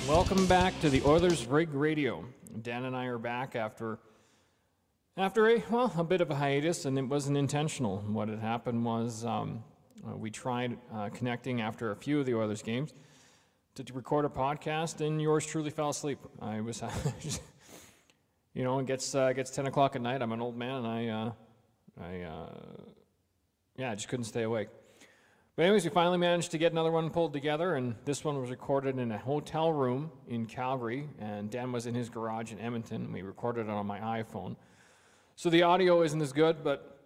Welcome back to the Oilers Rig Radio. Dan and I are back after a bit of a hiatus, and it wasn't intentional. What had happened was we tried connecting after a few of the Oilers games to record a podcast, and yours truly fell asleep. I was, it gets 10 o'clock at night. I'm an old man, and I just couldn't stay awake. But anyways, we finally managed to get another one pulled together, and this one was recorded in a hotel room in Calgary, and Dan was in his garage in Edmonton, and we recorded it on my iPhone. So the audio isn't as good, but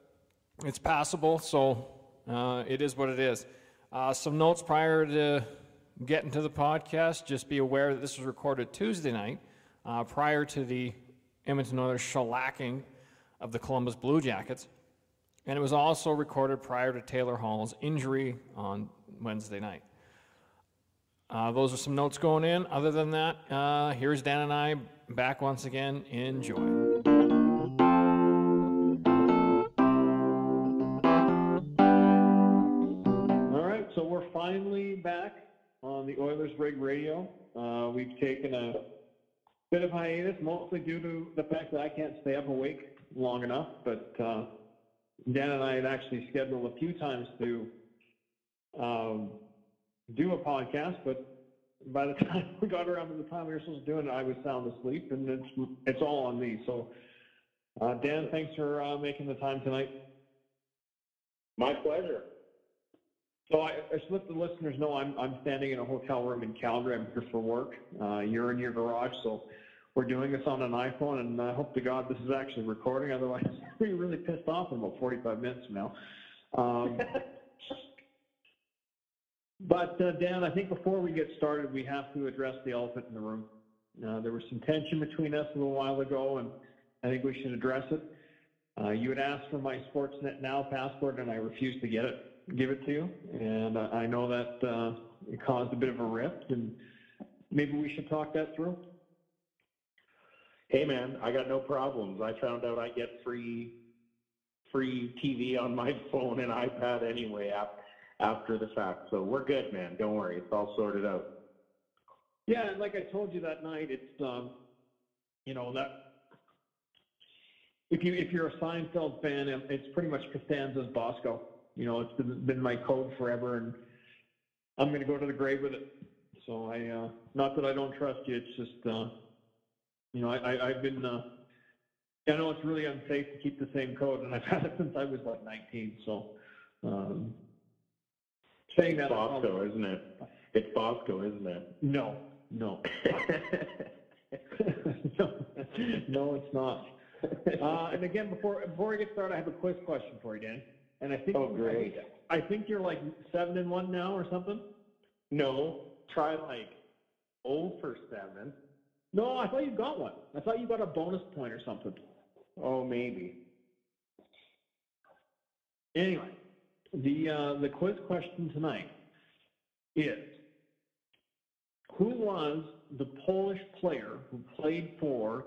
it's passable, so it is what it is. Some notes prior to getting to the podcast. Just be aware that this was recorded Tuesday night, prior to the Edmonton Oilers shellacking of the Columbus Blue Jackets. And it was also recorded prior to Taylor Hall's injury on Wednesday night. Those are some notes going in. Other than that, here's Dan and I back once again. Enjoy. All right, so we're finally back on the Oilers Rig Radio. We've taken a bit of hiatus, mostly due to the fact that I can't stay up awake long enough, but Dan and I had actually scheduled a few times to do a podcast, but by the time we got around to the time we were supposed to do it, I was sound asleep, and it's all on me. So, Dan, thanks for making the time tonight. My pleasure. So I should let the listeners know I'm standing in a hotel room in Calgary. I'm here for work. You're in your garage, so we're doing this on an iPhone, and I hope to God this is actually recording. Otherwise, I'll be really pissed off in about 45 minutes from now. But, Dan, I think before we get started, we have to address the elephant in the room. There was some tension between us a little while ago, and I think we should address it. You had asked for my Sportsnet Now passport, and I refused to give it to you. And I know that it caused a bit of a rift, and maybe we should talk that through. Hey, man, I got no problems. I found out I get free TV on my phone and iPad anyway after the fact. So we're good, man. Don't worry. It's all sorted out. Yeah, and like I told you that night, it's, that if you're a Seinfeld fan, it's pretty much Costanza's Bosco. It's been my code forever, and I'm going to go to the grave with it. So not that I don't trust you. It's just, I've been, I know it's really unsafe to keep the same code, and I've had it since I was like 19. So, saying that. It's Bosco, isn't it? It's Bosco, isn't it? No. No, it's not. And again, before we get started, I have a quiz question for you, Danny. And I think, great. I think you're like 7-1 now or something. No, try like 0 for 7. No, I thought you got one. I thought you got a bonus point or something. Oh, maybe. Anyway, the quiz question tonight is, who was the Polish player who played for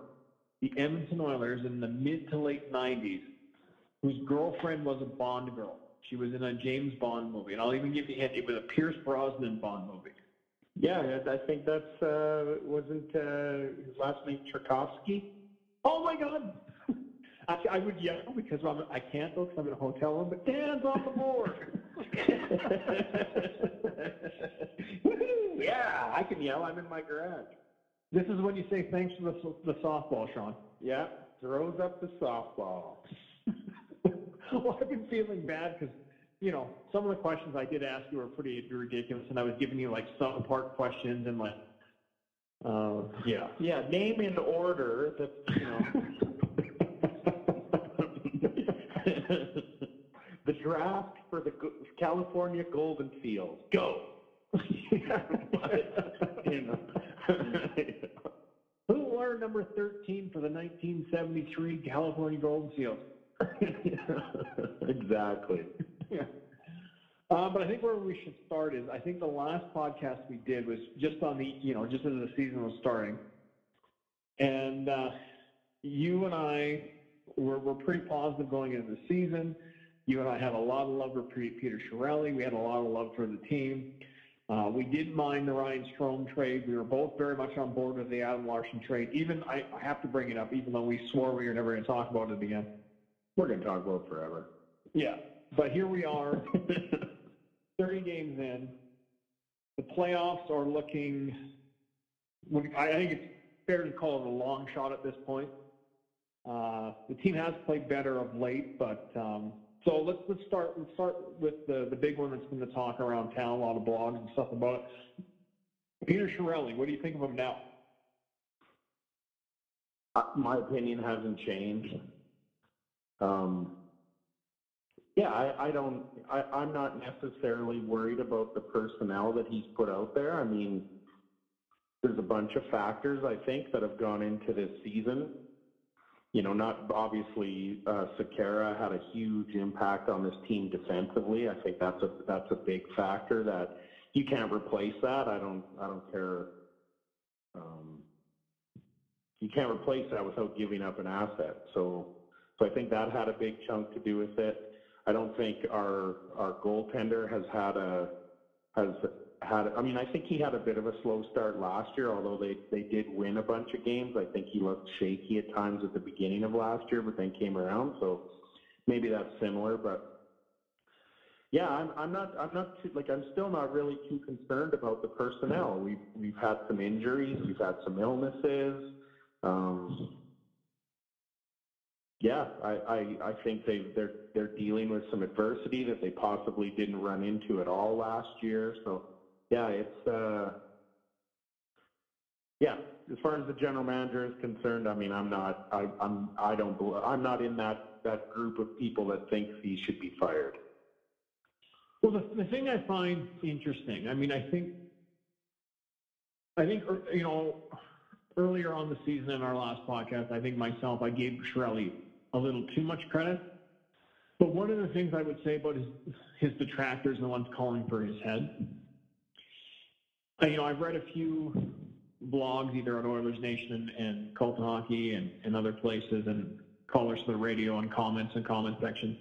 the Edmonton Oilers in the mid to late 90s, whose girlfriend was a Bond girl? She was in a James Bond movie, and I'll even give you a hint. It was a Pierce Brosnan Bond movie. Yeah, I think that's, wasn't his last name Tchaikovsky? Oh, my God. Actually, I would yell because I can't, though, because I'm in a hotel room, but Dan's on the board. Yeah, I can yell. I'm in my garage. This is when you say thanks for the softball, Sean. Yeah, throws up the softball. Well, I've been feeling bad because, some of the questions I did ask you were pretty ridiculous, and I was giving you, like, sub-part questions and, like, yeah. Yeah, name in order that, the draft for the California Golden Fields. Go. Who wore number 13 for the 1973 California Golden Fields? Exactly. Yeah. But I think where we should start is, I think the last podcast we did was just on the, just as the season was starting. And you and I were pretty positive going into the season. You and I had a lot of love for Peter Chiarelli. We had a lot of love for the team. We didn't mind the Ryan Strome trade. We were both very much on board with the Adam Larson trade. Even I have to bring it up, even though we swore we were never going to talk about it again. We're going to talk about it forever. Yeah, but here we are, 30 games in. The playoffs are looking. I think it's fair to call it a long shot at this point. The team has played better of late, but so let's start with the big one that's been the talk around town, a lot of blogs and stuff about it. Peter Chiarelli, what do you think of him now? My opinion hasn't changed. Yeah, I'm not necessarily worried about the personnel that he's put out there. I mean, there's a bunch of factors, I think, that have gone into this season. You know, not obviously, Sekera had a huge impact on this team defensively. I think that's a big factor that you can't replace that. I don't care. You can't replace that without giving up an asset. So I think that had a big chunk to do with it. I don't think our goaltender has had. I mean, I think he had a bit of a slow start last year, although they did win a bunch of games. I think he looked shaky at times at the beginning of last year, but then came around. So maybe that's similar. But yeah, I'm still not really too concerned about the personnel. We've had some injuries, we've had some illnesses. Yeah, I think they're dealing with some adversity that they possibly didn't run into at all last year. So yeah, it's yeah. As far as the general manager is concerned, I mean, I'm not in that group of people that thinks he should be fired. Well, the thing I find interesting, I mean, I think you know, earlier on the season in our last podcast, I think I gave Chiarelli a little too much credit. But one of the things I would say about his detractors and the ones calling for his head, you know, I've read a few blogs either on Oilers Nation and Cult of Hockey and other places, and callers to the radio and comments and comment sections,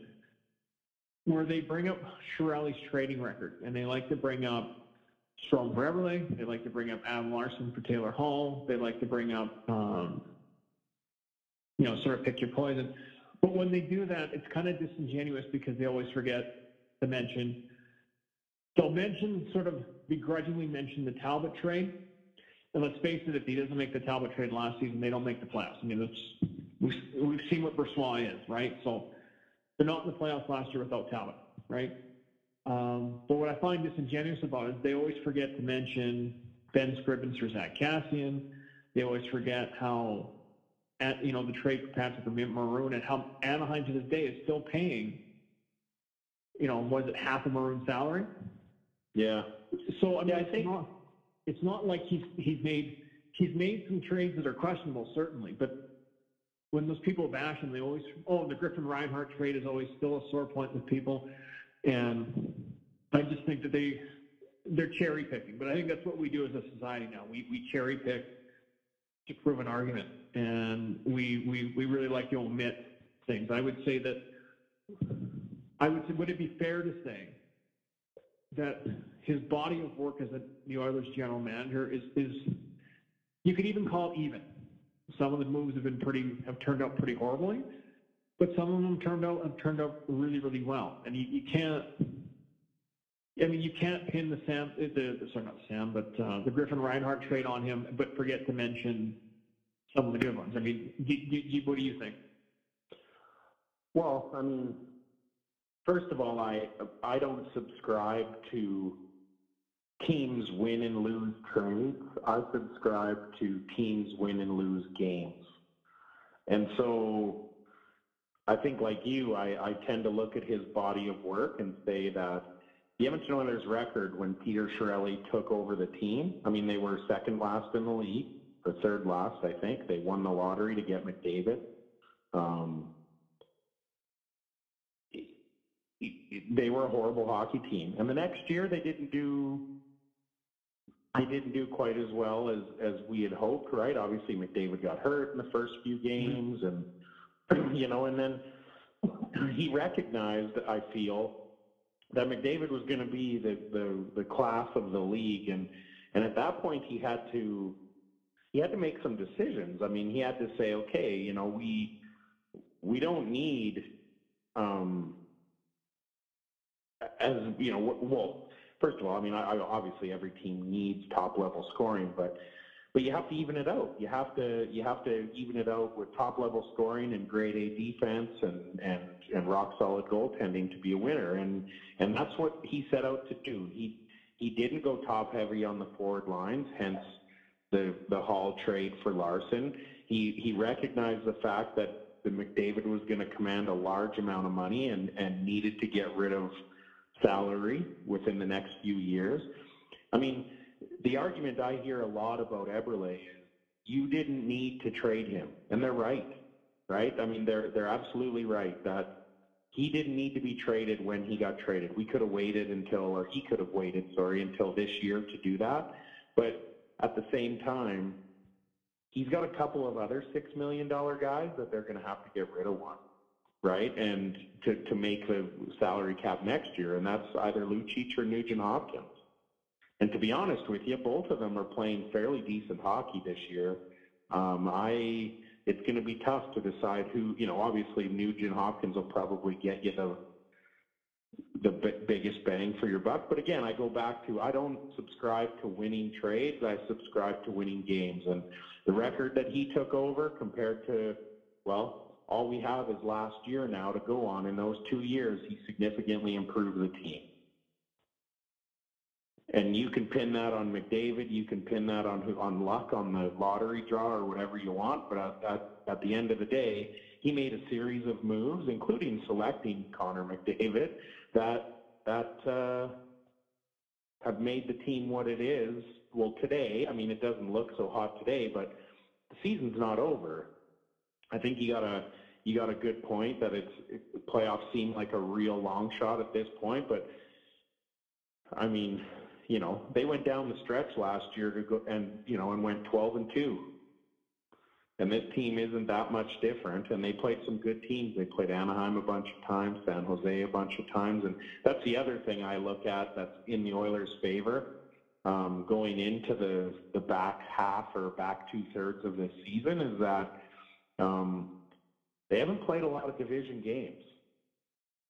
where they bring up Chiarelli's trading record, and they like to bring up Strome for Eberle. They like to bring up Adam Larson for Taylor Hall. They like to bring up, you know, sort of pick your poison. But when they do that, it's kind of disingenuous because they always forget to mention. They'll sort of begrudgingly mention the Talbot trade. And let's face it, if he doesn't make the Talbot trade last season, they don't make the playoffs. I mean, we've seen what Brossoit is, right? So they're not in the playoffs last year without Talbot, right? But what I find disingenuous about it is they always forget to mention Ben Scribbins or Zach Kassian. They always forget how, you know, the trade for Patrick Maroon, and how Anaheim to this day is still paying, you know, was it half a Maroon salary? Yeah. So I mean, it's not like he's made some trades that are questionable, certainly, but when those people bash him, they always, the Griffin Reinhart trade is always still a sore point with people, and I just think that they're cherry picking. But I think that's what we do as a society now. We cherry pick to prove an argument, and we really like to omit things. Would it be fair to say that his body of work as the Oilers general manager is you could even call it even. Some of the moves have turned out pretty horribly, but some of them have turned out really, really well. And you can't. I mean, you can't pin the Griffin Reinhart trade on him, but forget to mention some of the good ones. I mean, what do you think? Well, I mean, first of all, I don't subscribe to teams win and lose trades. I subscribe to teams win and lose games. And so I think, like you, I tend to look at his body of work and say that the Edmonton Oilers record when Peter Chiarelli took over the team, I mean, they were second last in the league, or third last, I think. They won the lottery to get McDavid. They were a horrible hockey team. And the next year they didn't do quite as well as we had hoped, right? Obviously McDavid got hurt in the first few games, and you know, and then he recognized, I feel, that McDavid was going to be the class of the league, and at that point he had to make some decisions. I mean, he had to say, okay, we don't need as well. First of all, I mean, I obviously every team needs top level scoring, but you have to even it out. You have to even it out with top level scoring and grade A defense and rock solid goaltending to be a winner. And that's what he set out to do. He didn't go top heavy on the forward lines, hence the Hall trade for Larson. He recognized the fact that the McDavid was going to command a large amount of money and needed to get rid of salary within the next few years. I mean, the argument I hear a lot about Eberle is you didn't need to trade him, and they're right. I mean, they're absolutely right that he didn't need to be traded when he got traded. We could have waited or he could have waited, until this year to do that. But at the same time, he's got a couple of other $6 million guys that they're going to have to get rid of one, right? And to make the salary cap next year, and that's either Lucic or Nugent Hopkins. And to be honest with you, both of them are playing fairly decent hockey this year. It's going to be tough to decide who. Obviously Nugent Hopkins will probably get you the biggest bang for your buck. But again, I go back to I don't subscribe to winning trades. I subscribe to winning games. And the record that he took over compared to, well, all we have is last year now to go on. In those 2 years, he significantly improved the team. And you can pin that on McDavid. You can pin that on luck, on the lottery draw, or whatever you want. But at the end of the day, he made a series of moves, including selecting Connor McDavid, that have made the team what it is. Well, today, I mean, it doesn't look so hot today, but the season's not over. I think you got a good point that playoffs seem like a real long shot at this point, but I mean, they went down the stretch last year to go and went 12-2. And this team isn't that much different, and they played some good teams. They played Anaheim a bunch of times, San Jose a bunch of times, and that's the other thing I look at that's in the Oilers' favor going into the back half or back 2/3 of this season is that they haven't played a lot of division games.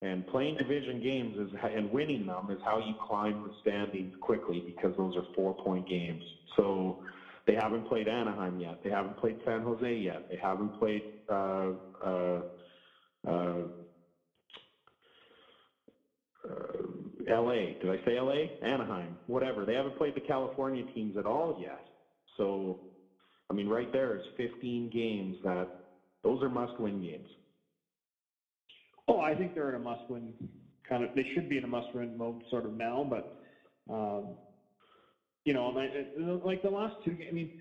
And playing division games and winning them is how you climb the standings quickly, because those are 4-point games. So they haven't played Anaheim yet. They haven't played San Jose yet. They haven't played L.A. Did I say L.A.? Anaheim, whatever. They haven't played the California teams at all yet. So, I mean, right there is 15 games those are must-win games. Oh, I think they're in a must-win they should be in a must-win mode sort of now, but, like the last two games, I mean,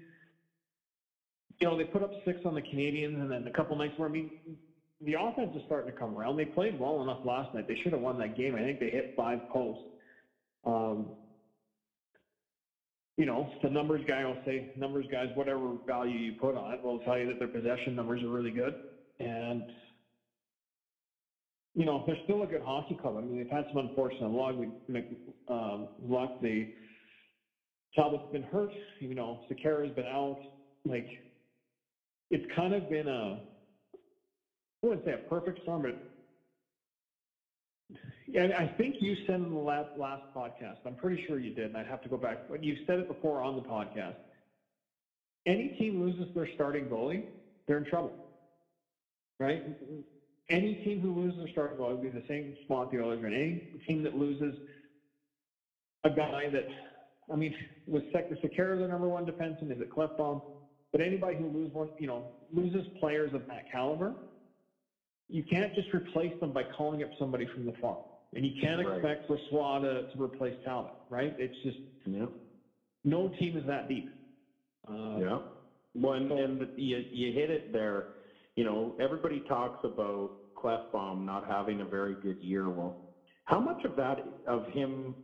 they put up 6 on the Canadians, and then a couple nights where, I mean, the offense is starting to come around. They played well enough last night. They should have won that game. I think they hit 5 posts. The numbers guy will say, numbers guys, whatever value you put on it, will tell you that their possession numbers are really good. And, they're still a good hockey club. I mean, they've had some unfortunate luck. The Talbot's been hurt. Sekera's been out. Like, it's kind of been I wouldn't say a perfect storm, but yeah, I think you said in the last podcast, I'm pretty sure you did, and I'd have to go back, but you've said it before on the podcast. Any team loses their starting goalie, they're in trouble, right? Any team who loses their starting goalie would be the same spot the Oilers are in. Any team that loses a guy that, I mean, was Sekera the number one defenseman? Is it Clefbaum? But anybody who loses players of that caliber, you can't just replace them by calling up somebody from the farm. And you can't expect Brossoit to replace Talbot, right? It's just no team is that deep. Yeah. Well, and you hit it there. Everybody talks about Clefbaum not having a very good year. Well, how much of that, of him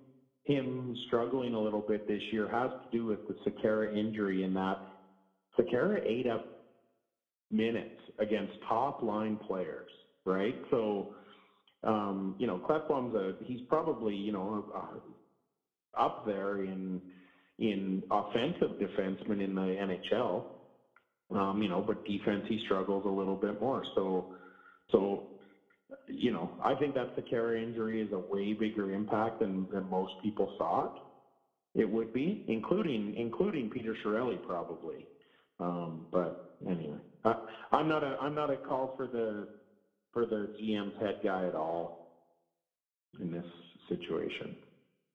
struggling a little bit this year, has to do with the Sekera injury, in that Sekera ate up minutes against top line players, right? So Klefbom's he's probably, up there in offensive defensemen in the NHL. But defense he struggles a little bit more. So I think that the Sekera injury is a way bigger impact than most people thought it would be, including Peter Chiarelli probably. But anyway, I'm not a call for the GM's head guy at all in this situation.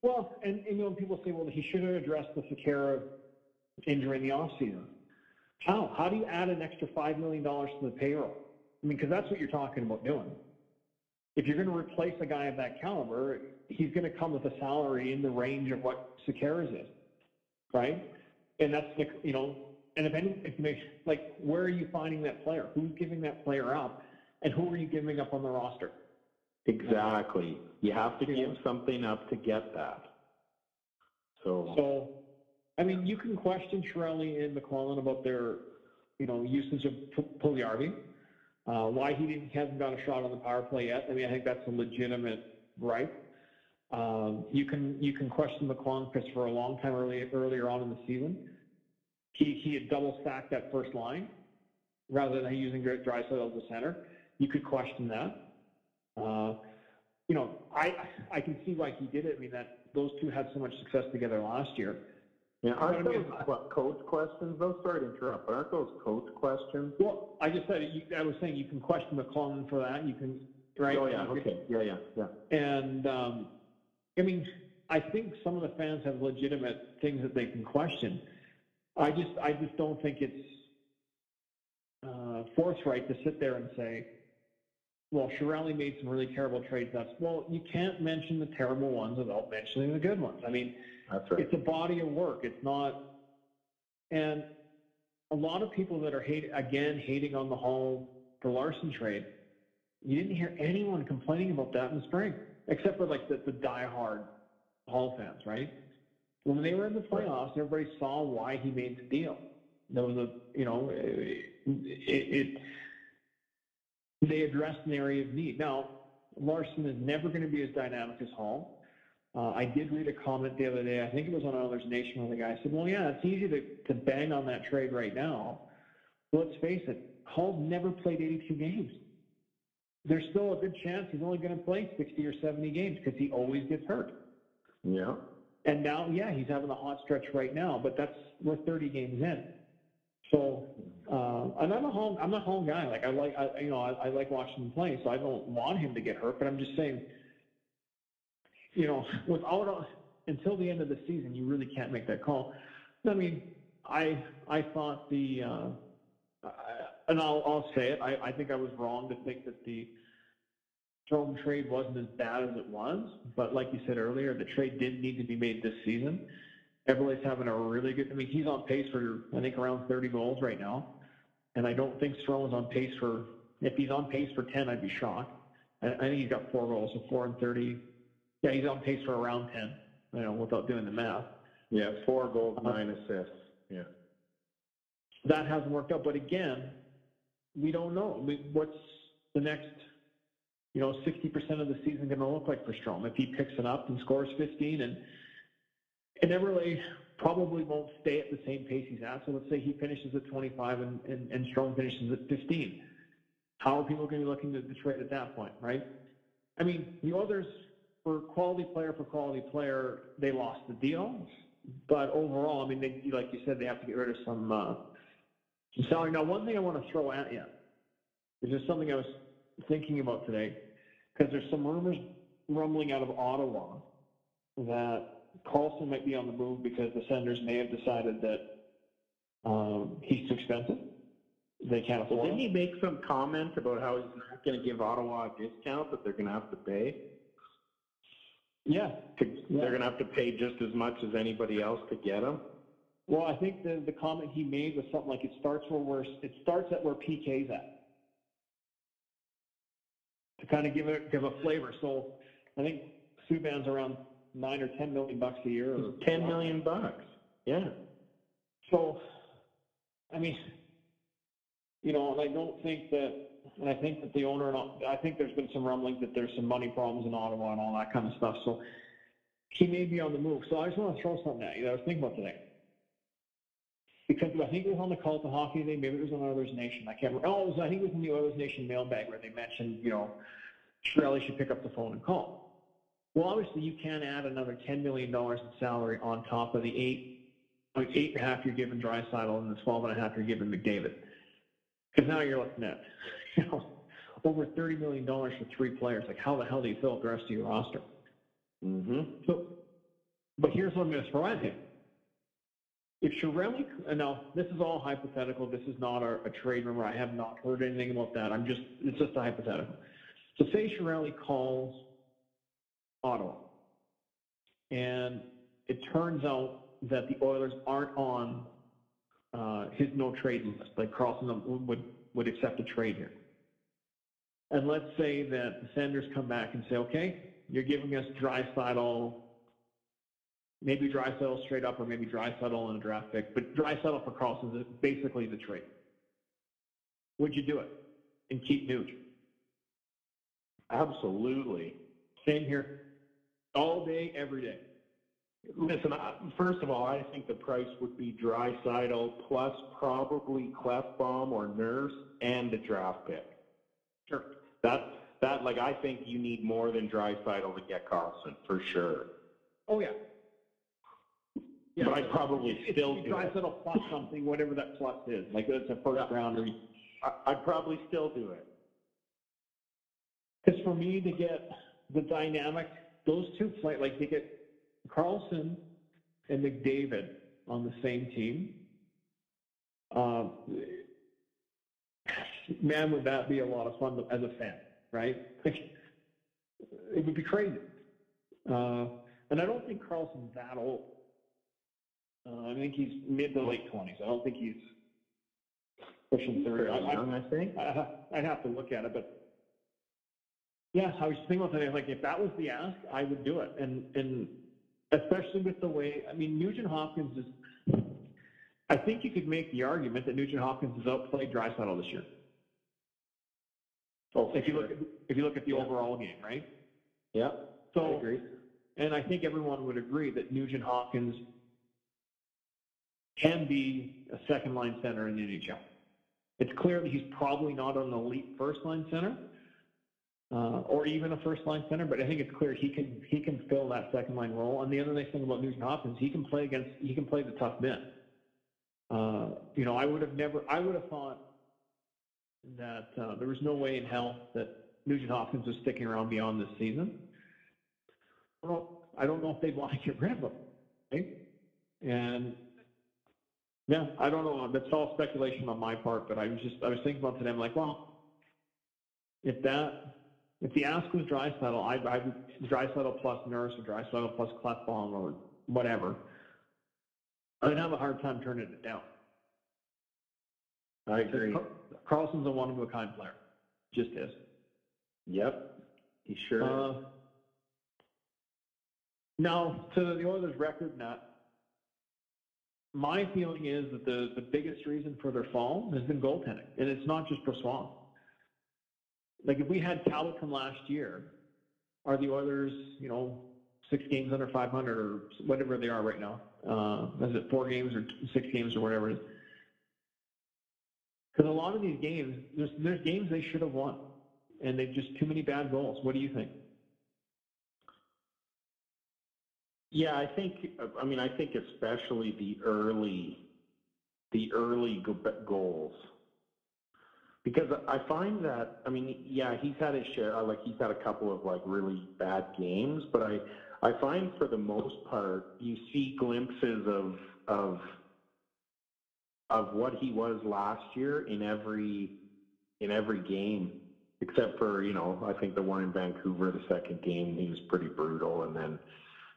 Well, and people say, well, he should have addressed the Sekera injury in the offseason. How? How do you add an extra $5 million to the payroll? I mean, because that's what you're talking about doing. If you're going to replace a guy of that caliber, he's going to come with a salary in the range of what Sekera's is, right? And that's and if anyone, where are you finding that player? Who's giving that player up, and who are you giving up on the roster? Exactly. You have to give something up to get that. So, I mean, you can question Chiarelli and McClellan about their, usage of Puljujärvi, why he hasn't got a shot on the power play yet. I mean, I think that's a legitimate gripe. You can question McClellan because for a long time earlier on in the season, he had double stacked that first line rather than using Draisaitl as a center. You could question that. I can see why he did it. I mean, that those two had so much success together last year. Yeah, aren't those coach questions, though? Sorry to interrupt, but aren't those coach questions? Well, I just said, I was saying you can question McClellan for that. You can, right? Oh, yeah, okay. Yeah. And, I mean, I think some of the fans have legitimate things that they can question. I just don't think it's forthright to sit there and say, well, Chiarelli made some really terrible trades. You can't mention the terrible ones without mentioning the good ones. I mean, that's right. It's a body of work. It's not, and a lot of people that are hating on the Hall for Larson trade, you didn't hear anyone complaining about that in the spring, except for the diehard Hall fans, right? When they were in the playoffs, everybody saw why he made the deal. There was they addressed an area of need. Now, Larson is never going to be as dynamic as Hall. I did read a comment the other day, I think it was on Oilers Nation, where the guy said, well, yeah, it's easy to bang on that trade right now. But let's face it, Hall's never played 82 games. There's still a good chance he's only going to play 60 or 70 games because he always gets hurt. Yeah. And now, he's having a hot stretch right now, but we're 30 games in. So, and I'm a Hall guy. I like watching him play, so I don't want him to get hurt. But I'm just saying, until the end of the season, you really can't make that call. I mean, I thought and I'll say it. I think I was wrong to think that the Strome trade wasn't as bad as it was. But like you said earlier, the trade did need to be made this season. Everybody's having a really good. I mean, he's on pace for I think around 30 goals right now, and I don't think Strome is on pace for. If he's on pace for 10, I'd be shocked. I think he's got 4 goals, so 4 and 30. Yeah, he's on pace for around 10, without doing the math. Yeah, 4 goals, 9 assists. Yeah. That hasn't worked out. But again, we don't know. I mean, what's the next, 60% of the season going to look like for Strome? If he picks it up and scores 15, and Everly probably won't stay at the same pace he's at. So let's say he finishes at 25 and Strome finishes at 15. How are people going to be looking to trade at that point, right? I mean, the Oilers, for quality player, they lost the deal. But overall, I mean, like you said, they have to get rid of some salary. Now, one thing I want to throw at you is just something I was thinking about today, because there's some rumors rumbling out of Ottawa that Carlson might be on the move because the Senators may have decided that he's too expensive. They can't afford Well, didn't him. he make some comment about how he's not going to give Ottawa a discount, that they're going to have to pay? Yeah. They're going to have to pay just as much as anybody else to get him? Well, I think the comment he made was something like it starts at where PK's at, to kind of give a flavor. So I think Subban's around $9 or $10 million a year. Or $10 million. Yeah. So, I mean, and I don't think that and I think that the owner, and I think there's been some rumblings that there's some money problems in Ottawa and all that kind of stuff. So he may be on the move. So I just want to throw something at you that I was thinking about today. Because I think it was on the Call to Hockey Day, maybe it was on Oilers Nation. I can't remember. Oh, I think it was in the Oilers Nation mailbag where they mentioned, Chiarelli should pick up the phone and call. Well, obviously, you can add another $10 million in salary on top of the eight and a half you're giving Draisaitl and the 12.5 you're giving McDavid. Because now you're looking at, over $30 million for three players. Like, how the hell do you fill up the rest of your roster? Mm-hmm. So, but here's what I'm going to throw at him. If Chiarelli, now this is all hypothetical. This is not a trade rumor. I have not heard anything about that. It's just a hypothetical. So say Chiarelli calls Ottawa, and it turns out that the Oilers aren't on his no trade list. Like Carlson would accept a trade here. And let's say that the Senders come back and say, okay, you're giving us Draisaitl, maybe Draisaitl straight up, or maybe Draisaitl and a draft pick, but Draisaitl for Carlson is basically the trade. Would you do it and keep Nuge? Absolutely. Same here. All day, every day. Listen, first of all, I think the price would be Draisaitl plus probably Clefbaum or Nurse and a draft pick. Sure. I think you need more than Draisaitl to get Carlson for sure. Oh yeah. But I'd probably still do it. Draisaitl plus something, whatever that plus is. Like it's a first rounder. I'd probably still do it. Because for me to get the dynamic, those two play like they get Carlson and McDavid on the same team. Man, would that be a lot of fun as a fan, right? It would be crazy. And I don't think Carlson's that old. I think he's mid to late 20s. I don't think he's pushing 30. Young, I think. I'd have to look at it, but yeah, I was thinking about today. Like, if that was the ask, I would do it, and especially with the way. I mean, Nugent Hopkins is. I think you could make the argument that Nugent Hopkins has outplayed Draisaitl this year. Oh, if you look at the overall game, right? Yeah. So, I agree. And I think everyone would agree that Nugent Hopkins can be a second-line center in the NHL. It's clear that he's probably not an elite first-line center, or even a first-line center, but I think it's clear he can fill that second-line role. And the other nice thing about Nugent Hopkins, he can play the tough men. I would have thought that there was no way in hell that Nugent Hopkins was sticking around beyond this season. I don't know if they'd want to get rid of him. Right? And yeah, I don't know. That's all speculation on my part, but I was thinking about today. I'm like, well, if the ask was Draisaitl, I would Draisaitl plus Nurse or Draisaitl plus Clefbaum or whatever. I'd have a hard time turning it down. I agree. Carlson's a one-of-a-kind player. Just is. Yep. He sure is. Now, to the Oilers' record, Nat, my feeling is that the biggest reason for their fall has been goaltending, and it's not just Brossoit. Like, if we had Talbot from last year, are the Oilers, 6 games under 500 or whatever they are right now? Is it 4 games or 6 games or whatever it is? Because a lot of these games, there's games they should have won, and they've just too many bad goals. What do you think? Yeah, I think especially the early goals, because I find that, he's had his share, he's had a couple of really bad games, but I find for the most part you see glimpses of what he was last year in every game, except for, I think the one in Vancouver, the second game, he was pretty brutal, and then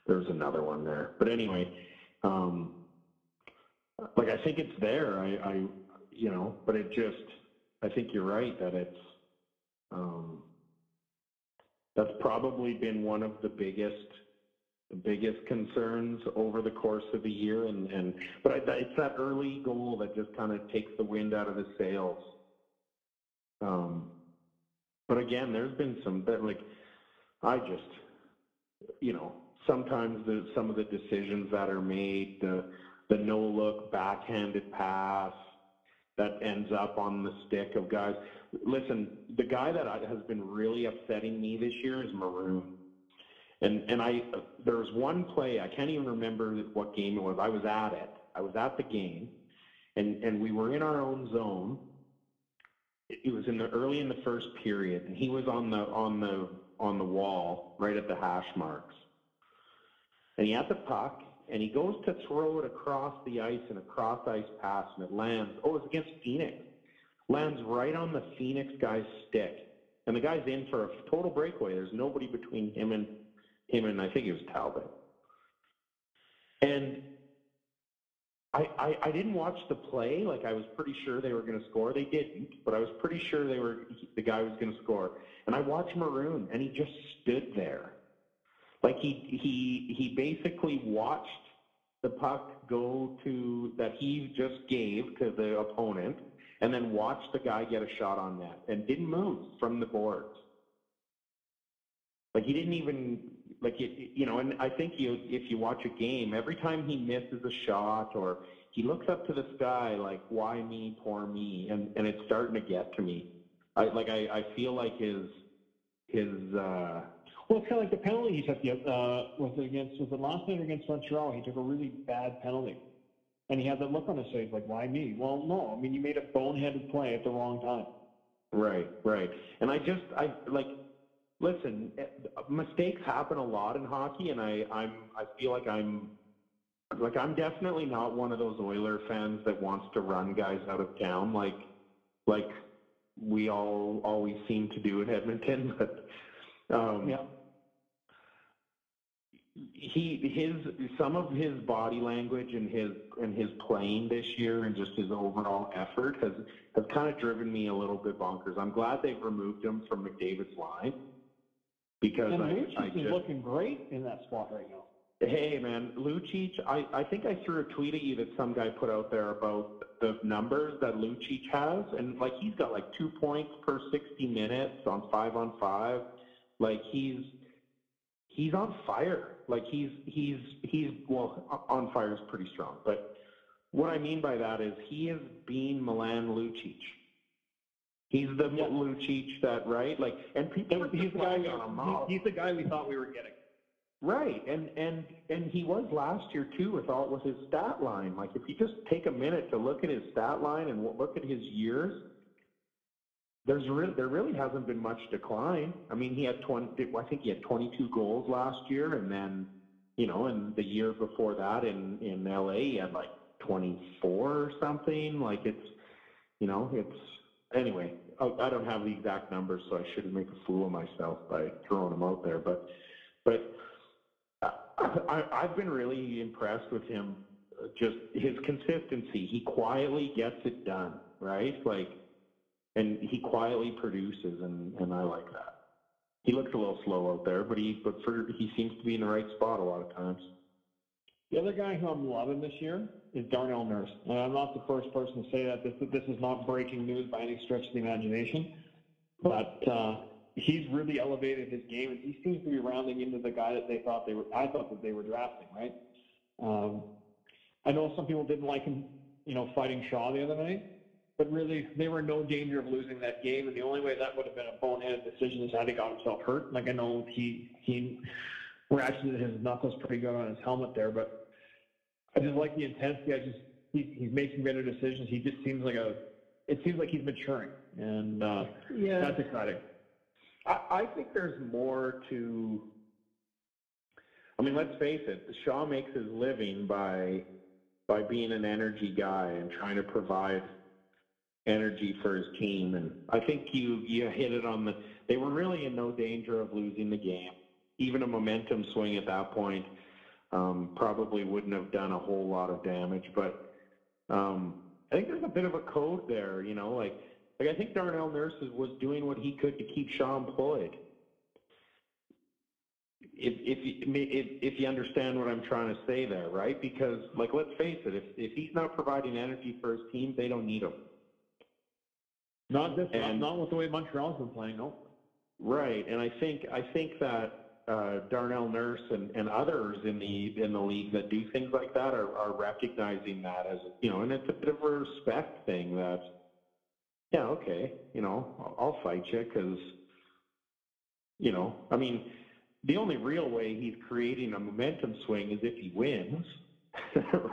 there's another one there. But anyway, I think it's there. But it just, I think you're right that it's, that's probably been one of the biggest concerns over the course of the year. But it's that early goal that just kind of takes the wind out of the sails. But again, there's been some that, like, I just, sometimes some of the decisions that are made, the no look backhanded pass that ends up on the stick of guys. Listen, the guy that has been really upsetting me this year is Maroon. And there was one play, I can't even remember what game it was. I was at it. I was at the game, and we were in our own zone. It was early in the first period, and he was on the wall right at the hash marks. And he had the puck, and he goes to throw it across the ice, and a cross ice pass, and it lands. Oh, it was against Phoenix. Lands right on the Phoenix guy's stick, and the guy's in for a total breakaway. There's nobody between him and I think it was Talbot. And I didn't watch the play. Like, I was pretty sure they were going to score. They didn't, but I was pretty sure the guy was going to score. And I watched Maroon, and he just stood there. Like, he basically watched the puck go to that he just gave to the opponent, and then watched the guy get a shot on net and didn't move from the boards. Like, he didn't even, like, and I think if you watch a game, every time he misses a shot or he looks up to the sky, like, why me, poor me, and it's starting to get to me. I feel like his Well, it's kind of like the penalty he took. Was it last night against Montreal? He took a really bad penalty, and he had that look on his face, like, "Why me?" Well, no, I mean, you made a boneheaded play at the wrong time. Right. And listen, mistakes happen a lot in hockey, and I feel like I'm definitely not one of those Oiler fans that wants to run guys out of town, like we all always seem to do in Edmonton, but. Yeah. Some of his body language and his playing this year and just his overall effort has kind of driven me a little bit bonkers. I'm glad they've removed him from McDavid's line because and Lucic is looking great in that spot right now. Hey man, Lucic, I think I threw a tweet at you that some guy put out there about the numbers that Lucic has, and like he's got like 2 points per 60 minutes on 5-on-5. Like he's on fire. Like he's well, on fire is pretty strong, but what I mean by that is he is being Milan Lucic. He's the Lucic that, right? Like, and people are he's the guy on him. He's the guy we thought we were getting. Right, and he was last year too with his stat line. Like, if you just take a minute to look at his stat line and look at his years, there really hasn't been much decline. I mean, I think he had 22 goals last year, and then, and the year before that in LA, he had like 24 or something. Like anyway. I don't have the exact numbers, so I shouldn't make a fool of myself by throwing them out there. But I've been really impressed with him. Just his consistency. He quietly gets it done, right? Like. And he quietly produces, and I like that. He looks a little slow out there, but he seems to be in the right spot a lot of times. The other guy who I'm loving this year is Darnell Nurse. And I'm not the first person to say that. This is not breaking news by any stretch of the imagination, but he's really elevated his game, and he seems to be rounding into the guy that I thought that they were drafting, right? I know some people didn't like him, fighting Shaw the other night. But really, they were in no danger of losing that game, and the only way that would have been a boneheaded decision is had he got himself hurt. Like, I know he ratcheted his knuckles pretty good on his helmet there, but I just like the intensity. He's making better decisions. He just seems like he's maturing, and that's exciting. I think there's more to. I mean, let's face it. Shaw makes his living by being an energy guy and trying to provide energy for his team, and I think you hit it on they were really in no danger of losing the game. Even a momentum swing at that point probably wouldn't have done a whole lot of damage, but I think there's a bit of a code there, like I think Darnell Nurse was doing what he could to keep Shaw employed. If you understand what I'm trying to say there, right? Because, like, let's face it, if he's not providing energy for his team, they don't need him. Not with the way Montreal's been playing, no. right. And I think that Darnell Nurse and others in the league that do things like that are recognizing that as, and it's a bit of a respect thing that, yeah, okay, I'll fight you because, I mean, the only real way he's creating a momentum swing is if he wins,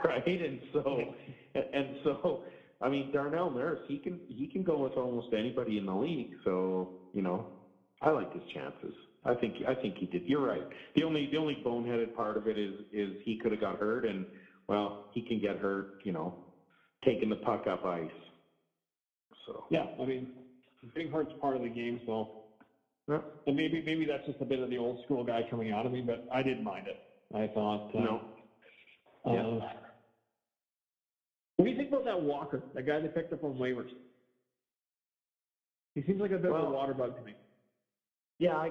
right? And so, I mean, Darnell Nurse, he can go with almost anybody in the league. So, I like his chances. I think he did. You're right. The only boneheaded part of it is he could have got hurt, and well, he can get hurt, taking the puck up ice. So Yeah, I mean, getting hurt's part of the game. So, yeah. And maybe that's just a bit of the old school guy coming out of me, but I didn't mind it. I thought, No. Yeah. What do you think about that Walker, that guy they picked up on waivers? He seems like a bit of a water bug to me. Yeah, I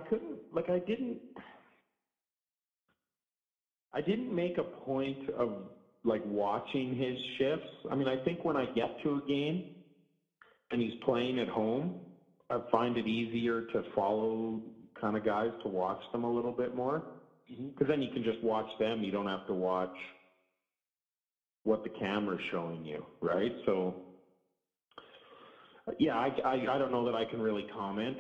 didn't make a point of watching his shifts. I mean, I think when I get to a game and he's playing at home, I find it easier to follow kind of guys, to watch them a little bit more, because then you can just watch them. You don't have to watch what the camera's showing you, right? So, yeah, I don't know that I can really comment.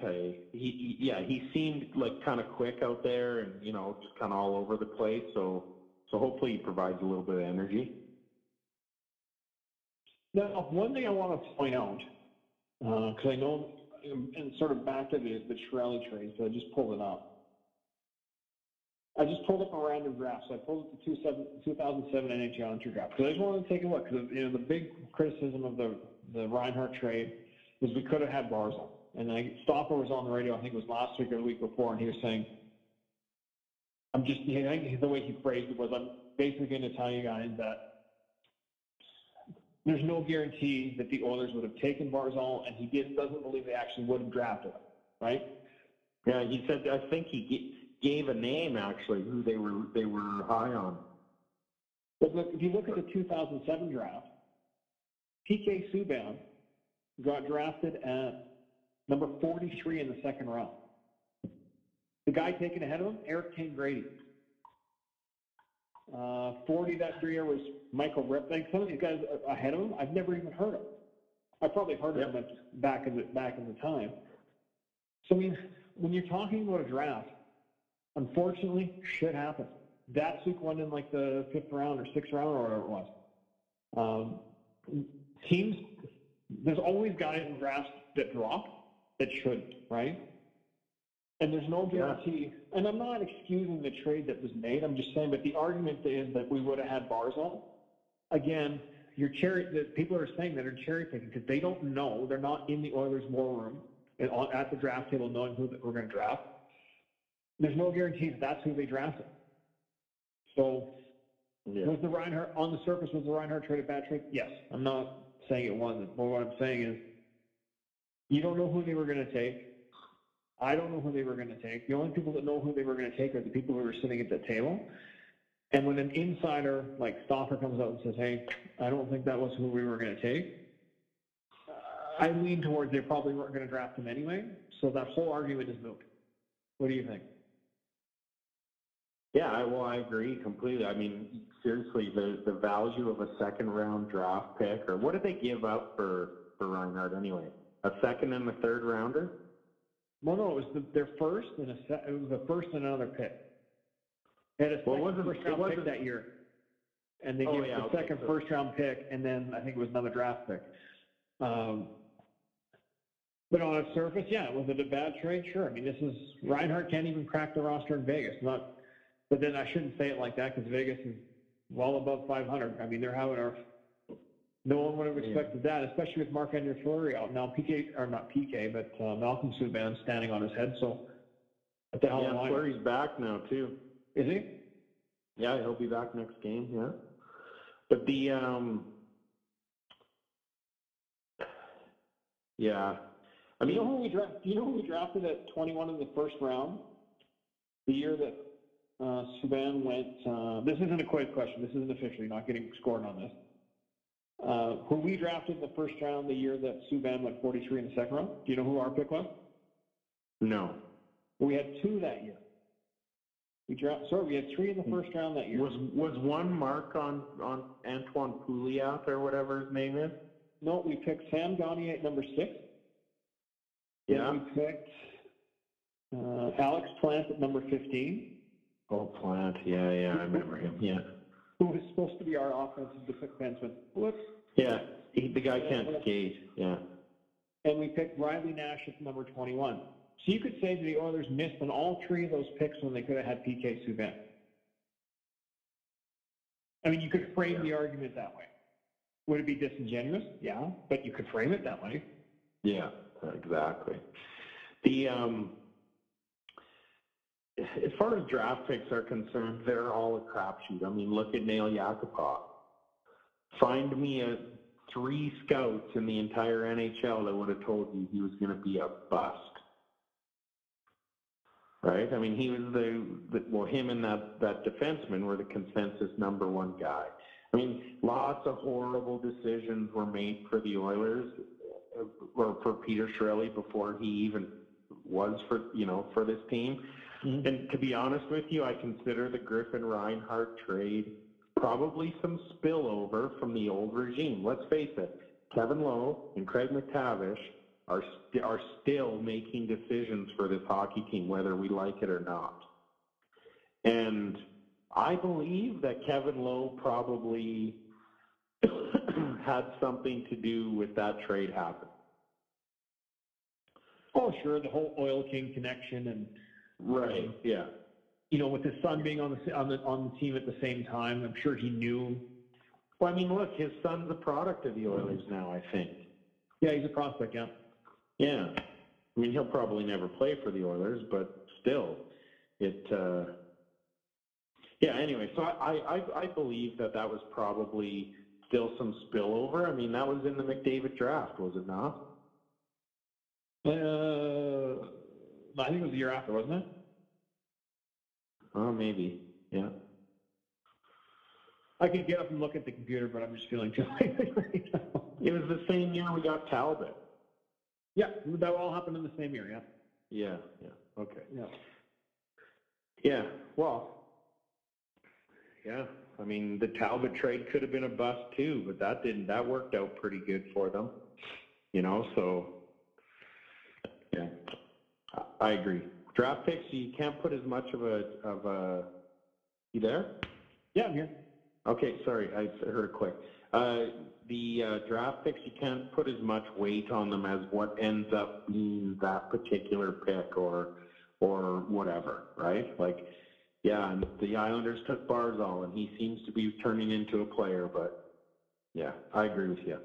He seemed like kind of quick out there and, just kind of all over the place. So hopefully he provides a little bit of energy. Now, one thing I want to point out, because I know, and sort of back to the Chiarelli trade, so I just pulled it up. I just pulled up a random draft. So I pulled up the 2007 NHL entry draft because I just wanted to take a look. Because the big criticism of the Reinhart trade is we could have had Barzal. And Stoffer was on the radio, I think it was last week or the week before, and he was saying, I think the way he phrased it was, I'm basically going to tell you guys that there's no guarantee that the Oilers would have taken Barzal, and he doesn't believe they actually would have drafted him, right? Yeah, he said, I think he gave a name, actually, who they were high on. But look, if you look at the 2007 draft, PK Subban got drafted at number 43 in the second round. The guy taken ahead of him, Eric Tangradi. 40 that year was Michael Rip. Like some of these guys ahead of him, I've never even heard of. I probably heard of them back in the time. So I mean, when you're talking about a draft, unfortunately, shit happens. Datsuk went in like the 5th round or 6th round or whatever it was. Teams, there's always guys in drafts that drop that shouldn't, right? And there's no guarantee. Yeah. And I'm not excusing the trade that was made. I'm just saying, but the argument is that we would have had Barzal. Again, the people are saying that are cherry picking because they don't know. They're not in the Oilers' war room at the draft table knowing who we're going to draft. There's no guarantee that that's who they drafted. So was the Reinhart, on the surface, was the Reinhart trade a bad trade? Yes. I'm not saying it wasn't. But what I'm saying is you don't know who they were going to take. I don't know who they were going to take. The only people that know who they were going to take are the people who were sitting at the table. And when an insider like Stoffer comes out and says, hey, I don't think that was who we were going to take, I lean towards they probably weren't going to draft him anyway. So that whole argument is moot. What do you think? Yeah, I agree completely. I mean, seriously, the value of a second-round draft pick, or what did they give up for Reinhart anyway? A second and a third rounder? Well, no, it was their first and it was a first and another pick. They had a first-round pick that year, and they gave the second first-round pick, and then I think it was another draft pick. But on its surface, yeah, was it a bad trade? Sure. I mean, Reinhart can't even crack the roster in Vegas. But then I shouldn't say it like that because Vegas is well above 500. I mean, they're having no one would have expected that, especially with Marc-Andre Fleury out. Now, Malcolm Subban standing on his head. So, what the hell am I? Fleury's back now, too. Is he? Yeah, he'll be back next game, yeah. But the, yeah. I mean, do you know who we drafted at 21 in the first round? The year that Subban went, this isn't a quiz question. This isn't officially, not getting scored on this. Who we drafted in the first round the year that Subban went 43 in the second round? Do you know who our pick was? No. We had 2 that year. We had 3 in the first round that year. Was one Mark on Antoine Pouliot or whatever his name is? No, we picked Sam Gagner at number 6. Yeah. Then we picked Alex Plant at number 15. Oh, Plant. Yeah, I remember him. Yeah. Who was supposed to be our offensive defenseman. Whoops. Yeah, the guy can't skate. Yeah. And we picked Riley Nash at number 21. So you could say that the Oilers missed on all 3 of those picks when they could have had PK Subban. I mean, you could frame the argument that way. Would it be disingenuous? Yeah, but you could frame it that way. Yeah, exactly. The as far as draft picks are concerned, they're all a crapshoot. I mean, look at Nail Yakupov. Find me 3 scouts in the entire NHL that would have told you he was going to be a bust. Right? I mean, he was him and that defenseman were the consensus number 1 guy. I mean, lots of horrible decisions were made for the Oilers or for Peter Chiarelli before he even was for this team. Mm-hmm. And to be honest with you, I consider the Griffin Reinhart trade probably some spillover from the old regime. Let's face it, Kevin Lowe and Craig McTavish are still making decisions for this hockey team, whether we like it or not. And I believe that Kevin Lowe probably had something to do with that trade happening. Oh, sure, the whole Oil King connection and right, yeah. You know, with his son being on the team at the same time, I'm sure he knew. Well, I mean, look, his son's a product of the Oilers now, I think. Yeah, he's a prospect, yeah. Yeah. I mean, he'll probably never play for the Oilers, but still, anyway, so I believe that was probably still some spillover. I mean, that was in the McDavid draft, was it not? I think it was the year after, wasn't it? Oh, maybe. Yeah. I could get up and look at the computer, but I'm just feeling too lazy right now. It was the same year we got Talbot. Yeah, that all happened in the same year, yeah. Okay. Yeah. Yeah, well, yeah. I mean, the Talbot trade could have been a bust too, but that didn't. That worked out pretty good for them, so, yeah, I agree. Draft picks, you can't put as much of a you there? Yeah, I'm here. Okay, sorry, I heard it quick. The draft picks, you can't put as much weight on them as what ends up being that particular pick or whatever, right? Like, yeah, and the Islanders took Barzal, and he seems to be turning into a player, but, yeah, I agree with you.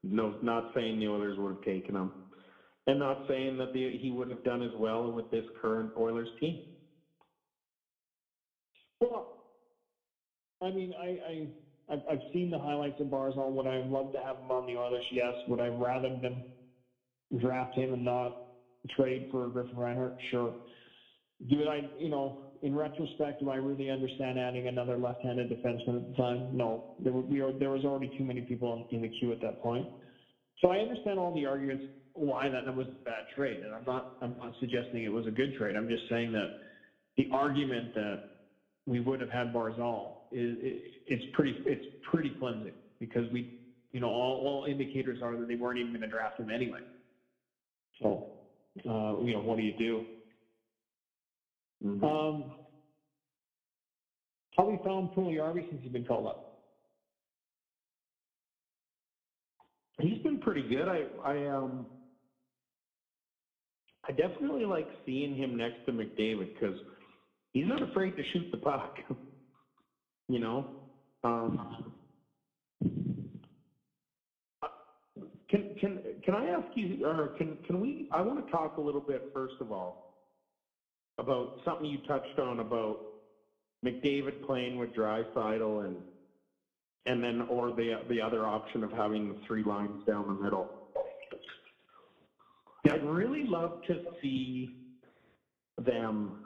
No, not saying the Oilers would have taken him, and not saying that he would have done as well with this current Oilers team. Well, I mean, I've seen the highlights of Barzal. Would I have loved to have him on the Oilers? Yes. Would I have rather them draft him and not trade for Griffin Reinhart? Sure. In retrospect, do I really understand adding another left-handed defenseman at the time? No. There was already too many people in the queue at that point. So I understand all the arguments why that was a bad trade, and I'm not suggesting it was a good trade. I'm just saying that the argument that we would have had Barzal it's pretty flimsy because all indicators are that they weren't even going to draft him anyway. So what do you do? Mm-hmm. How we found Puljujärvi since he's been called up? He's been pretty good. I definitely like seeing him next to McDavid because he's not afraid to shoot the puck. Can I ask you, or can we? I want to talk a little bit first of all about something you touched on about McDavid playing with Draisaitl and then or the other option of having the 3 lines down the middle. I'd really love to see them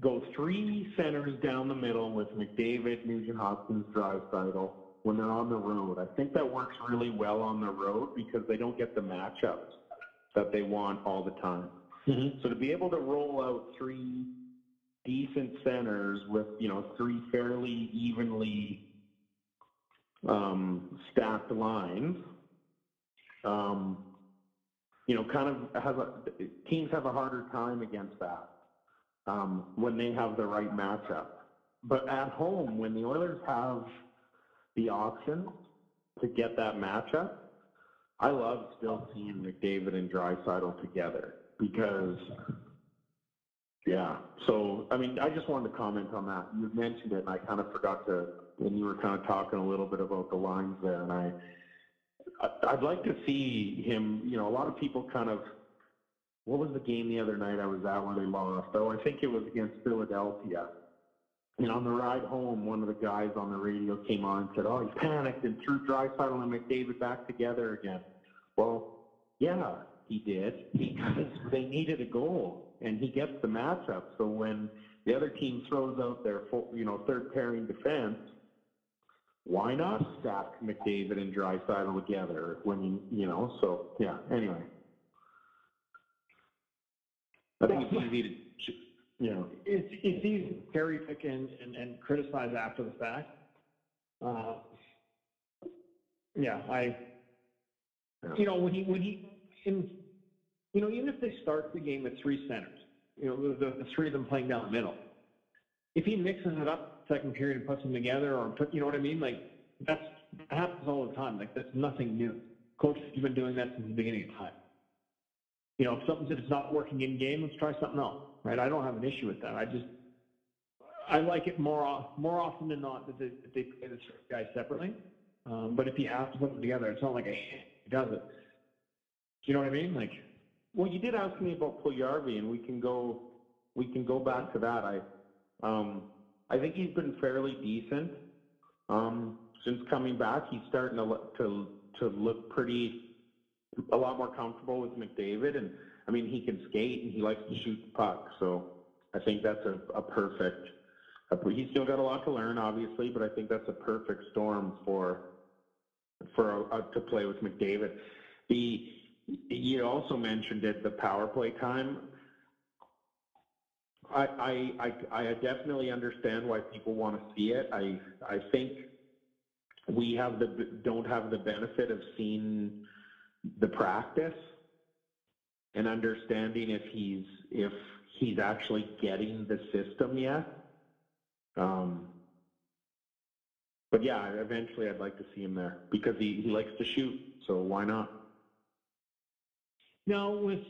go 3 centers down the middle with McDavid, Nugent-Hopkins, Draisaitl when they're on the road. I think that works really well on the road because they don't get the matchups that they want all the time. So to be able to roll out three decent centers with, three fairly evenly stacked lines, kind of teams have a harder time against that when they have the right matchup. But at home, when the Oilers have the options to get that matchup, I love still seeing McDavid and Draisaitl together because, yeah. So, I just wanted to comment on that. You mentioned it, and I kind of forgot to, and you were kind of talking a little bit about the lines there, and I'd like to see him, a lot of people kind of, what was the game the other night I was at where they lost? Oh, I think it was against Philadelphia. And on the ride home, one of the guys on the radio came on and said, oh, he's panicked and threw Draisaitl and McDavid back together again. Well, yeah, he did because they needed a goal, and he gets the matchup. So when the other team throws out their, third pairing defense, why not stack McDavid and Draisaitl together when so, yeah, anyway. I think it's easy to, It's easy to cherry pick and criticize after the fact. Even if they start the game with three centers, the three of them playing down the middle, if he mixes it up second period and puts them together, or you know what I mean? Like that happens all the time. Like that's nothing new. Coaches have been doing that since the beginning of time. If it's not working in game, let's try something else. Right? I don't have an issue with that. I like it more often than not that they play the three guys separately. But if he has to put them together, it's not like he does it. Do you know what I mean? Like, well, you did ask me about Puljujarvi, and we can go back to that. I think he's been fairly decent since coming back. He's starting to look a lot more comfortable with McDavid, and he can skate and he likes to shoot the puck. So I think that's a perfect. He's still got a lot to learn, obviously, but I think that's a perfect storm for to play with McDavid. You also mentioned it, the power play time. I definitely understand why people want to see it. I think we don't have the benefit of seeing the practice and understanding if he's actually getting the system yet. But yeah, eventually I'd like to see him there because he likes to shoot. So why not? Now, with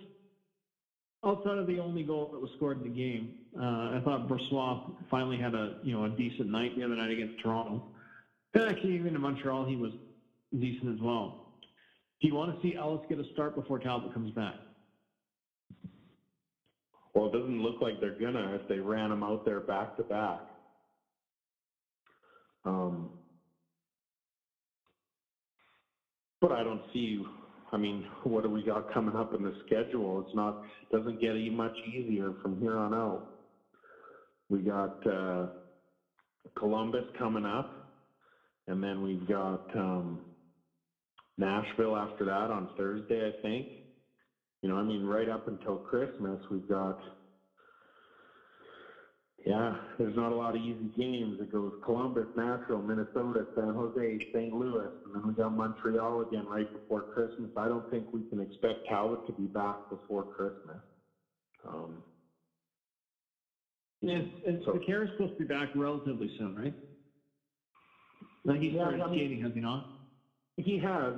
outside of the only goal that was scored in the game, I thought Brossoit finally had a decent night the other night against Toronto. And actually, even in Montreal, he was decent as well. Do you want to see Ellis get a start before Talbot comes back? Well, it doesn't look like they're gonna if they ran him out there back to back. But I don't see. What do we got coming up in the schedule? Doesn't get much easier from here on out. We got Columbus coming up, and then we've got Nashville after that on Thursday, I think. Right up until Christmas, we've got. Yeah, there's not a lot of easy games. It goes Columbus, Nashville, Minnesota, San Jose, St. Louis, and then we got Montreal again right before Christmas. I don't think we can expect Talbot to be back before Christmas. The Carey's supposed to be back relatively soon, right? Like he started skating, has he not? He has.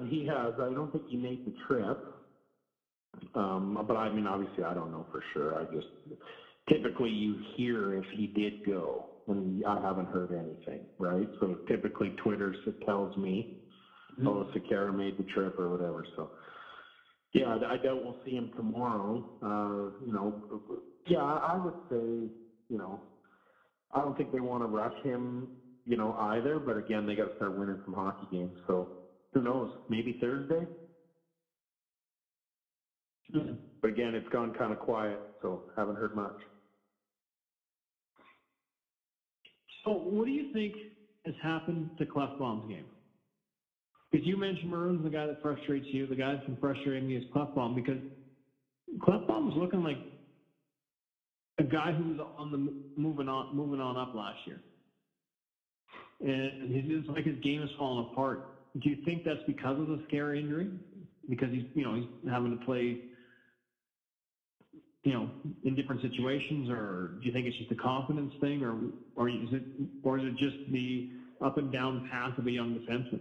I don't think he made the trip. But obviously I don't know for sure. Typically you hear if he did go, and I haven't heard anything, right? So typically Twitter tells me, Sekera made the trip or whatever. So yeah, I doubt we'll see him tomorrow. I would say, I don't think they want to rush him, either. But again, they got to start winning some hockey games. So who knows? Maybe Thursday. But again, it's gone kind of quiet, so haven't heard much. So what do you think has happened to Klefbom's game? Because you mentioned Maroon's the guy that frustrates you. The guy that's been frustrating me is Klefbom because Klefbom was looking like a guy who was on the moving on up last year, and it's like his game is falling apart. Do you think that's because of the scary injury? Because he's having to play in different situations, or do you think it's just a confidence thing, or is it just the up and down path of a young defenseman?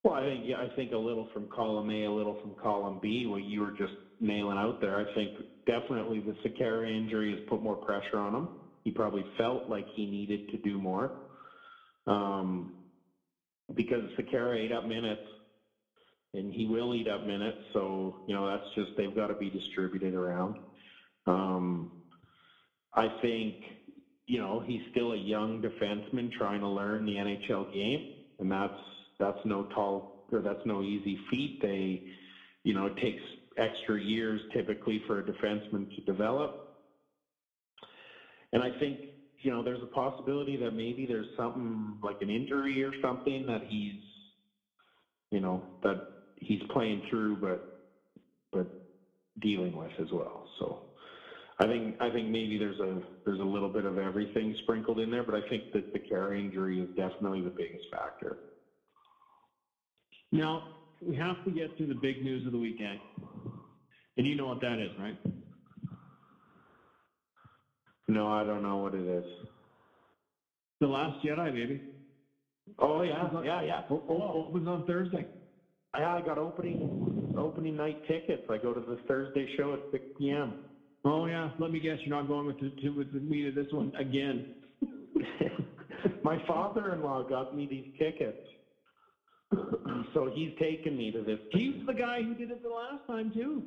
Well, I think a little from column A, a little from column B, what you were just nailing out there. I think definitely the Sekera injury has put more pressure on him. He probably felt like he needed to do more because Sekera ate up minutes, and he will eat up minutes. So that's just they've got to be distributed around. I think he's still a young defenseman trying to learn the NHL game, and that's no easy feat. It takes extra years typically for a defenseman to develop. And I think, there's a possibility that maybe there's something like an injury or something that that he's playing through, but dealing with as well. So I think maybe there's a little bit of everything sprinkled in there, but I think that the Sekera injury is definitely the biggest factor. Now, we have to get to the big news of the weekend. And you know what that is, right? No, I don't know what it is. The Last Jedi, baby. Oh, yeah. Yeah. Opens on Thursday. I got opening night tickets. I go to the Thursday show at 6 p.m. Oh, yeah. Let me guess, you're not going with me to this one again. My father-in-law got me these tickets. So he's taken me to this. He was the guy who did it the last time, too.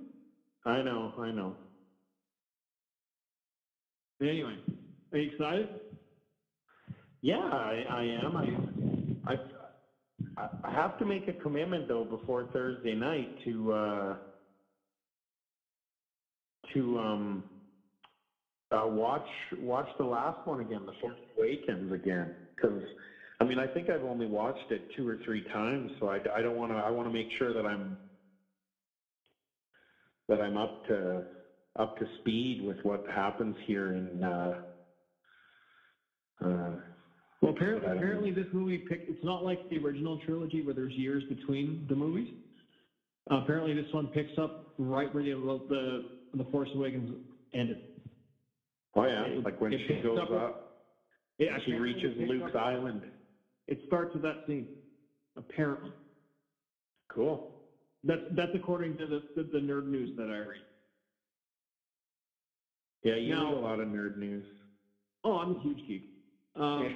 I know. Anyway, are you excited? Yeah, I am. I have to make a commitment though before Thursday night to watch the last one again, The Force Awakens again, because I think I've only watched it 2 or 3 times, so I don't want to. I want to make sure that I'm up to speed with what happens here in. Well, apparently this movie it's not like the original trilogy where there's years between the movies. Apparently this one picks up right where the Force Awakens ended. Oh yeah, like when she goes up, yeah, she reaches Luke's island. It starts with that scene, apparently. Cool. That's according to the nerd news that I read. Yeah, you read a lot of nerd news. Oh, I'm a huge geek. I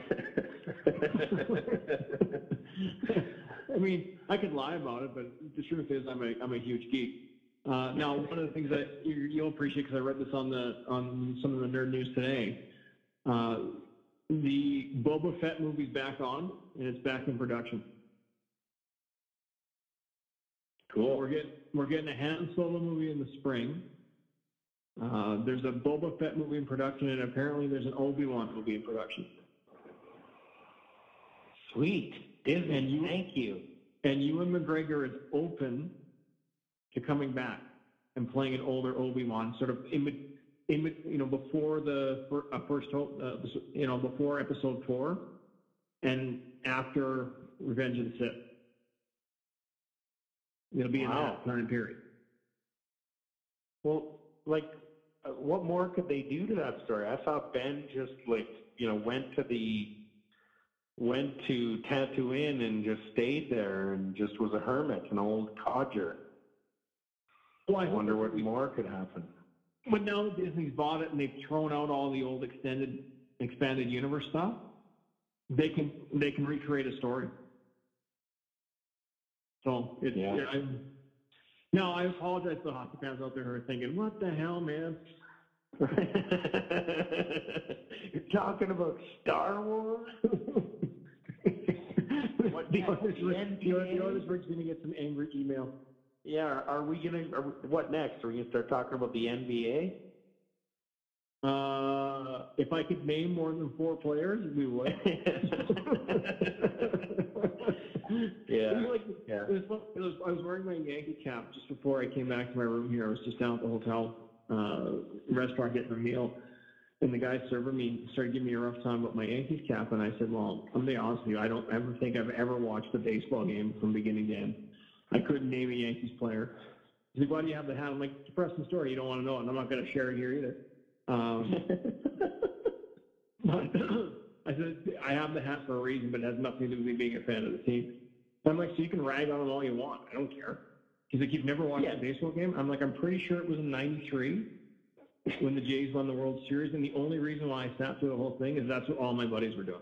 mean, I could lie about it, but the truth is, I'm a huge geek. Now, one of the things that you'll appreciate, because I read this on some of the nerd news today, the Boba Fett movie's back on, and it's back in production. Cool. We're getting a Han Solo movie in the spring. There's a Boba Fett movie in production, and apparently there's an Obi-Wan movie in production. Sweet. Disney, thank you. And Ewan McGregor is open to coming back and playing an older Obi-Wan, sort of before before Episode 4 and after Revenge of the Sith. It'll be in that time period. Well, what more could they do to that story? I thought Ben just went to Tatooine and just stayed there and just was a hermit, an old codger. Well, I wonder what more could happen. But now that Disney's bought it and they've thrown out all the old expanded universe stuff, they can recreate a story. So I apologize to the hockey fans out there who are thinking, "What the hell, man?" You're talking about Star Wars? The Oilers are going to get some angry email. Yeah, what next? Are we going to start talking about the NBA? If I could name more than 4 players, we would. Yeah. Like, Yeah. it was funny, I was wearing my Yankee cap just before I came back to my room here. I was just down at the hotel restaurant getting a meal, and the guy serving me started giving me a rough time about my Yankees cap, and I said, well, I'm going to be honest with you, I don't ever think I've ever watched a baseball game from beginning to end. I couldn't name a Yankees player. He's like, why do you have the hat? I'm like, it's a Preston story. You don't want to know it, and I'm not going to share it here either. But I said, I have the hat for a reason, but it has nothing to do with me being a fan of the team. And I'm like, so you can rag on them all you want. I don't care. He's like, you've never watched a baseball game? I'm like, I'm pretty sure it was in '93 when the Jays won the World Series, and the only reason why I sat through the whole thing is that's what all my buddies were doing.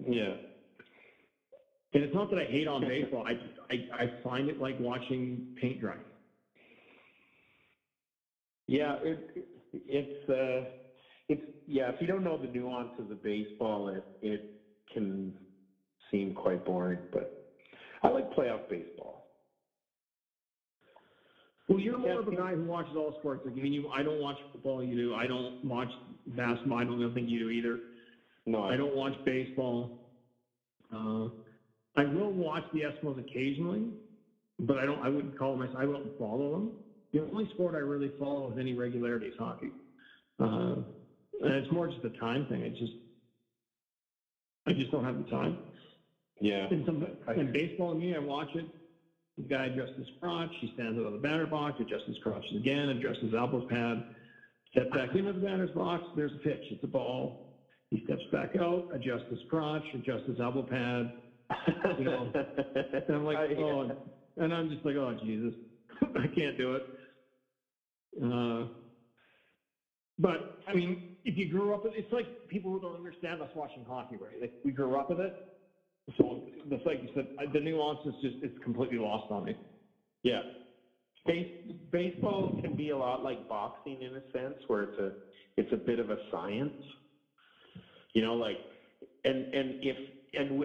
Yeah. And it's not that I hate on baseball. I find it like watching paint dry. Yeah, it's yeah. If you don't know the nuances of baseball, it can seem quite boring. But I like playoff baseball. Well, you're more of a guy who watches all sports. Like, I mean, I don't watch football. You do. I don't watch basketball. I don't think you do either. No, I don't watch baseball. I will watch the Eskimos occasionally, but I wouldn't call myself. I won't follow them. The only sport I really follow with any regularity is hockey, and it's more just a time thing. I just don't have the time. Yeah. And baseball, to me, I watch it. The guy adjusts his crotch. He stands out of the batter box, adjusts his crotch again, adjusts his elbows pad, steps back into the batter's box. There's a pitch. It's a ball. He steps back out, adjusts his crotch, adjusts his elbow pad. You know, and I'm like, oh, and I'm just like, oh, Jesus, I can't do it. But I mean, if you grew up with it's like people who don't understand us watching hockey, right? Like we grew up with it. So it's like you said, the nuance is just, it's completely lost on me. Yeah. Baseball can be a lot like boxing in a sense, where it's a bit of a science. You know, like, and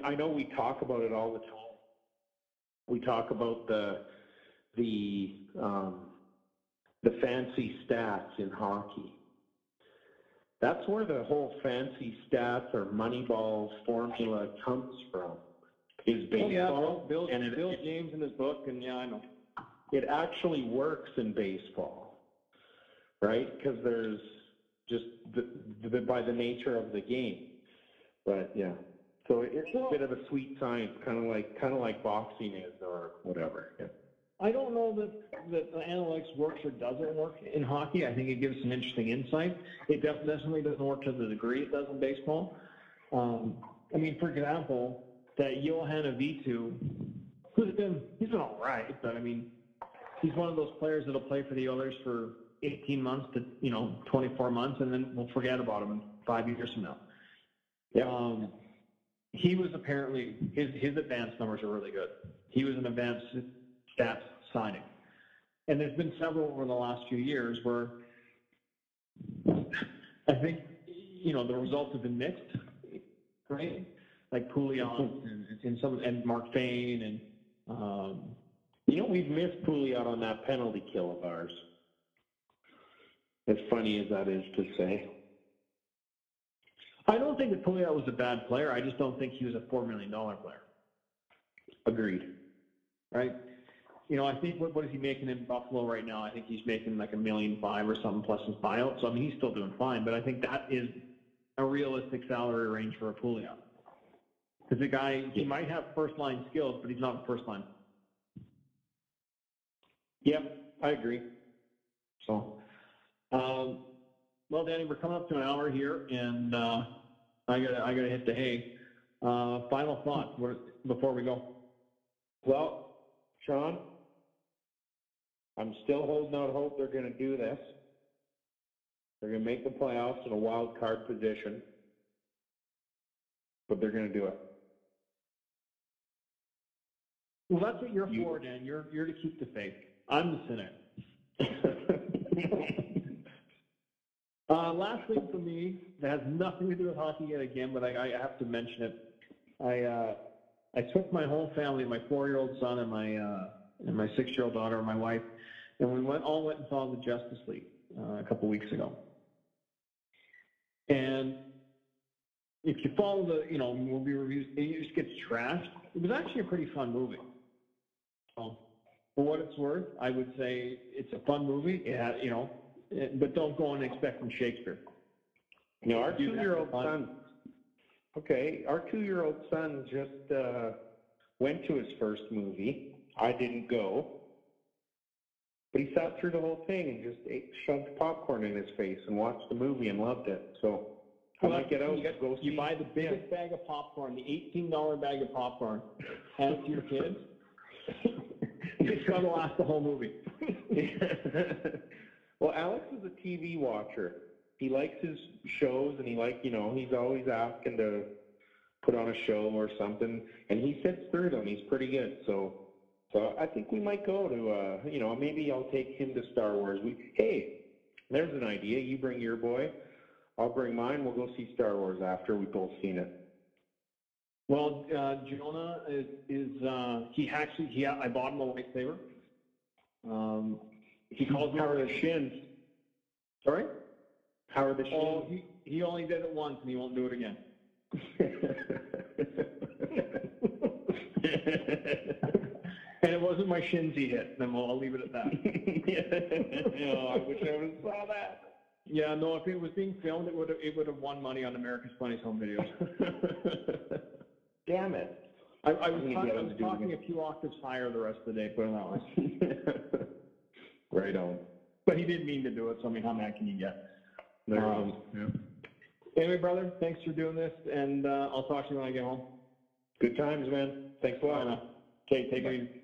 I know we talk about it all the time. We talk about the fancy stats in hockey. That's where the whole fancy stats or Moneyball formula comes from. Is baseball. Oh, yeah, Bill James in his book, and yeah, I know. It actually works in baseball, right? Because there's just by the nature of the game. But yeah, so it's a bit of a sweet science, kind of like boxing is, or whatever. Yeah. I don't know that the analytics works or doesn't work in hockey. I think it gives some interesting insight. It definitely doesn't work to the degree it does in baseball. I mean, for example, that Johanna Vitu, he's been all right, but I mean, he's one of those players that'll play for the Oilers for 18 months to 24 months, and then we'll forget about him in 5 years from now. Yeah. He was apparently his advanced numbers are really good. He was an advanced stats signing, and there's been several over the last few years where I think the results have been mixed, right? Like Pouliot and Mark Fane and we've missed Pouliot on that penalty kill of ours. As funny as that is to say. I don't think that Pouliot was a bad player. I just don't think he was a $4 million player. Agreed. Right? I think what is he making in Buffalo right now? I think he's making like $1.5 million or something plus his buyout. So I mean, he's still doing fine, but I think that is a realistic salary range for a Pouliot. Because the guy, he might have first line skills, but he's not a first line. Yep, I agree. So, well, Danny, we're coming up to an hour here, and I gotta hit the hay. Final thoughts before we go. Well, Sean, I'm still holding out hope they're going to do this. They're going to make the playoffs in a wild card position, but they're going to do it. Well, that's what you're for, Dan. You're to keep the faith. I'm the cynic. Last thing for me that has nothing to do with hockey yet again, but I have to mention it. I took my whole family, my 4-year-old son and my 6-year-old daughter and my wife, and we all went and saw the Justice League a couple weeks ago. And if you follow the, movie reviews, it just gets trashed. It was actually a pretty fun movie. So, for what it's worth, I would say it's a fun movie. Yeah, but don't go in expecting Shakespeare. Our 2-year-old son. Okay, our 2-year-old son just went to his first movie. I didn't go, but he sat through the whole thing and just shoved popcorn in his face and watched the movie and loved it. So I might get out and go see. You buy the biggest bag of popcorn, the $18 bag of popcorn, hand it to your kids. It's got to last the whole movie. Well, Alex is a TV watcher. He likes his shows, and he's always asking to put on a show or something, and he sits through them. He's pretty good. So I think we might go to, maybe I'll take him to Star Wars. Hey, there's an idea. You bring your boy. I'll bring mine. We'll go see Star Wars after we've both seen it. Well, Jonah I bought him a lightsaber. He calls me. How are the shins? Sorry? How are the shins? Oh, he only did it once, and he won't do it again. And it wasn't my shins he hit. Then I'll leave it at that. I wish I would have saw that. Yeah, no. If it was being filmed, it would have won money on America's Funniest Home Videos. Damn it! I was talking a few octaves higher the rest of the day. Put it that way. Right on. But he didn't mean to do it. So I mean, how mad can you get? Yeah. Anyway, brother, thanks for doing this, and I'll talk to you when I get home. Good times, man. Thanks a lot. Okay, take it easy.